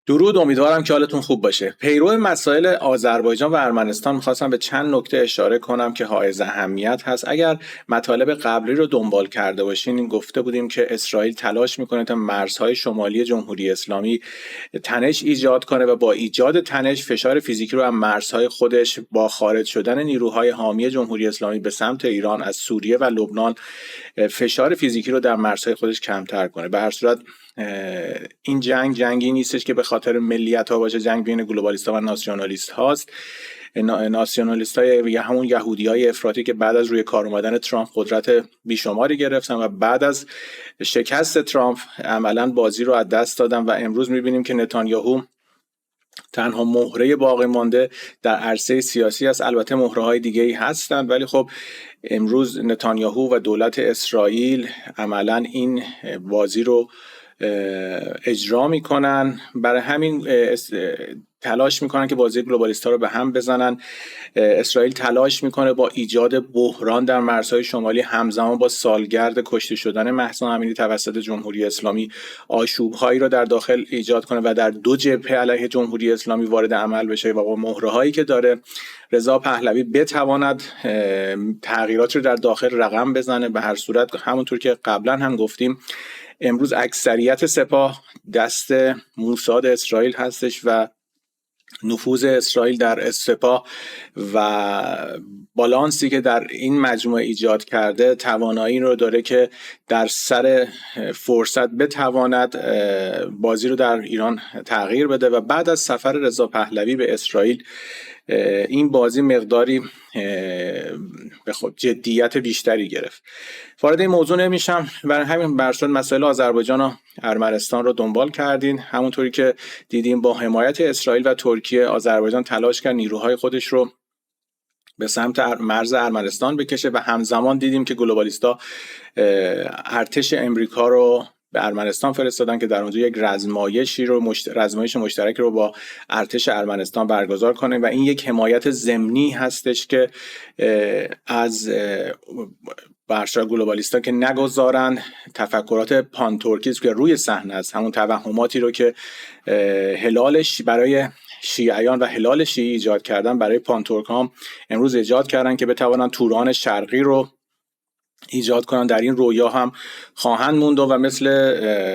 درود، امیدوارم که حالتون خوب باشه. پیرو مسائل آذربایجان و ارمنستان میخواستم به چند نکته اشاره کنم که حائز اهمیت هست. اگر مطالب قبلی رو دنبال کرده باشین، این گفته بودیم که اسرائیل تلاش میکنه تا مرزهای شمالی جمهوری اسلامی تنش ایجاد کنه و با ایجاد تنش فشار فیزیکی رو از مرزهای خودش با خارج شدن نیروهای حامی جمهوری اسلامی به سمت ایران از سوریه و لبنان فشار فیزیکی رو در مرزهای خودش کمتر کنه. به هر صورت این جنگی نیستش که به خاطر ملیت ها باشه، جنگ بین گلوبالیست ها و ناسیونالیست هاست. ناسیونالیست های همون یهودی های افراطی که بعد از روی کار اومدن ترامپ قدرت بیشماری گرفتن و بعد از شکست ترامپ عملا بازی رو از دست دادن و امروز میبینیم که نتانیاهو تنها مهره باقی مانده در عرصه سیاسی است. البته مهره های دیگه ای هستند، ولی خب امروز نتانیاهو و دولت اسرائیل عملا این بازی رو اجرا میکنن. برای همین تلاش میکنن که بازی گلوبالیست‌ها رو به هم بزنن. اسرائیل تلاش میکنه با ایجاد بحران در مرزهای شمالی همزمان با سالگرد کشته شدن مهسا امینی توسط جمهوری اسلامی آشوب‌هایی رو در داخل ایجاد کنه و در دو جبهه علیه جمهوری اسلامی وارد عمل بشه و با مهره‌هایی که داره رضا پهلوی بتواند تغییرات رو در داخل رقم بزنه. به هر صورت همونطور که قبلا هم گفتیم، امروز اکثریت سپاه دست موساد اسرائیل هستش و نفوذ اسرائیل در سپاه و بالانسی که در این مجموعه ایجاد کرده توانایی رو داره که در سر فرصت بتواند بازی رو در ایران تغییر بده و بعد از سفر رضا پهلوی به اسرائیل این بازی مقداری به خود جدیت بیشتری گرفت. وارد این موضوع نمیشم، برای همین برسون مسائل آذربایجان و ارمنستان رو دنبال کردین. همونطوری که دیدیم با حمایت اسرائیل و ترکیه آذربایجان تلاش کرد نیروهای خودش رو به سمت مرز ارمنستان بکشه و همزمان دیدیم که گلوبالیستا ارتش امریکا رو به ارمنستان فرستادن که در اونجا یک رزمایش مشترک رو با ارتش ارمنستان برگزار کنه و این یک حمایت ضمنی هستش که از برشا گلوبالیستا که نگذارن تفکرات پان ترکیسم که روی صحنه است، همون توهماتی رو که هلالش برای شیعیان و هلال شیعی ایجاد کردن برای پان ترکام امروز ایجاد کردن که بتوانن توران شرقی رو ایجاد کنن. در این رویا هم خواهند موند و مثل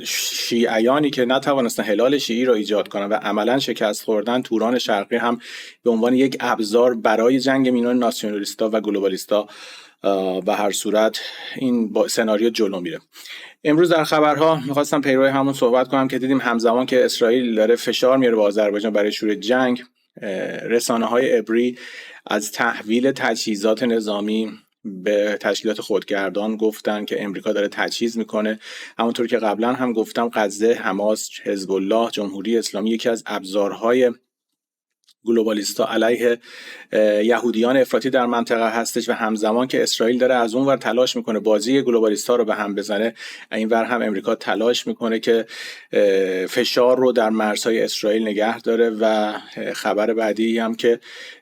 شیعیانی که نتوانستن هلال شیعی رو ایجاد کنن و عملا شکست خوردن، توران شرقی هم به عنوان یک ابزار برای جنگ میان ناسیونالیستا و گلوبالیستا به هر صورت این سناریو جلو میره. امروز در خبرها میخواستم پیرو همون صحبت کنم که دیدیم همزمان که اسرائیل داره فشار میاره به آذربایجان برای شروع جنگ، رسانه‌های عبری از تحویل تجهیزات نظامی به تشکیلات خودگردان گفتن که امریکا داره تجهیز میکنه. همونطور که قبلا هم گفتم، غزه، حماس، حزب الله، جمهوری اسلامی یکی از ابزارهای گلوبالیستا علیه یهودیان افراطی در منطقه هستش و همزمان که اسرائیل داره از اون ور تلاش میکنه بازی گلوبالیستا رو به هم بزنه، این ور هم امریکا تلاش میکنه که فشار رو در مرزهای اسرائیل نگه داره. و خبر بعدی هم که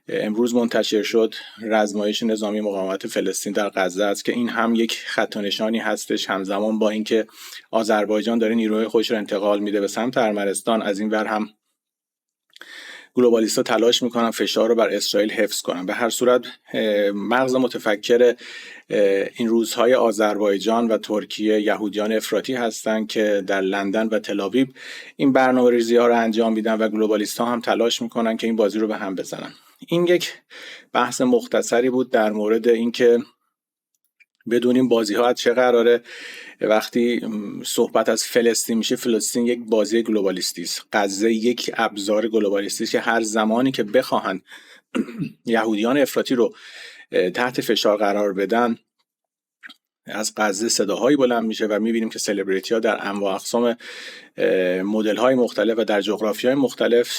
امروز منتشر شد، رزمایش نظامی مقاومت فلسطین در غزه است که این هم یک خط و نشانی هستش. همزمان با اینکه آذربایجان داره نیروهای خودش رو انتقال میده به سمت ارمنستان، از این ور هم گلوبالیستا تلاش میکنن فشار رو بر اسرائیل حفظ کنن. به هر صورت مغز متفکر این روزهای آذربایجان و ترکیه یهودیان افراطی هستند که در لندن و تل‌آویو این برنامه‌ریزی ها رو انجام میدن و گلوبالیستا هم تلاش میکنن که این بازی رو به هم بزنن. این یک بحث مختصری بود در مورد اینکه بدونیم بازی ها از چه قراره. وقتی صحبت از فلسطین میشه، فلسطین یک بازی گلوبالیستی است. غزه یک ابزار گلوبالیستی است که هر زمانی که بخواهن یهودیان افراطی رو تحت فشار قرار بدن، از غزه صداهایی بلند میشه و میبینیم که سلبریتی ها در انواع اقسام مدل های مختلف و در جغرافی های مختلف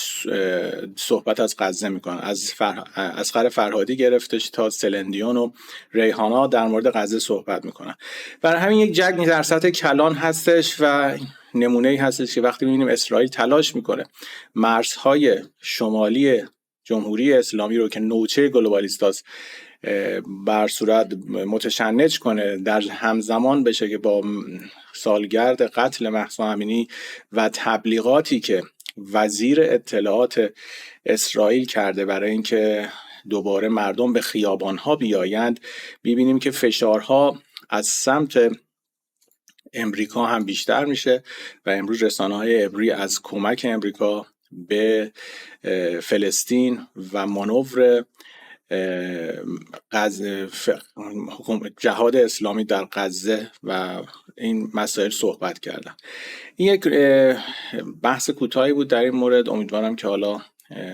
صحبت از غزه میکنن. از اصغر فرهادی گرفتش تا سلندیون و ریحانا در مورد غزه صحبت میکنن. برای همین یک جنگ در سطح کلان هستش و نمونه‌ای هستش که وقتی میبینیم اسرائیل تلاش میکنه مرزهای شمالی جمهوری اسلامی رو که نوچه گلوبالیستاست بر صورت متشنج کنه، در همزمان بشه که با سالگرد قتل مهسا امینی و تبلیغاتی که وزیر اطلاعات اسرائیل کرده برای اینکه دوباره مردم به خیابانها بیایند، میبینیم که فشارها از سمت امریکا هم بیشتر میشه و امروز رسانه‌های عبری از کمک امریکا به فلسطین و مانور جهاد اسلامی در غزه و این مسائل صحبت کردن. این یک بحث کوتاهی بود در این مورد. امیدوارم که حالا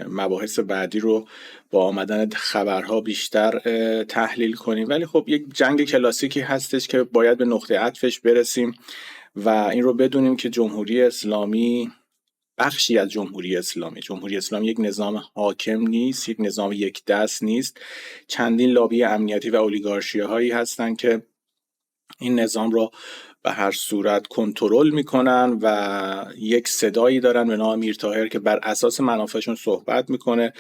مباحث بعدی رو با آمدن خبرها بیشتر تحلیل کنیم، ولی خب یک جنگ کلاسیکی هستش که باید به نقطه عطفش برسیم و این رو بدونیم که جمهوری اسلامی بخشی از جمهوری اسلامی یک نظام حاکم نیست، یک نظام یک دست نیست. چندین لابی امنیتی و اولیگارشی هایی هستن که این نظام رو به هر صورت کنترل میکنن و یک صدایی دارن به نام امیر طاهر که بر اساس منافعشون صحبت میکنه.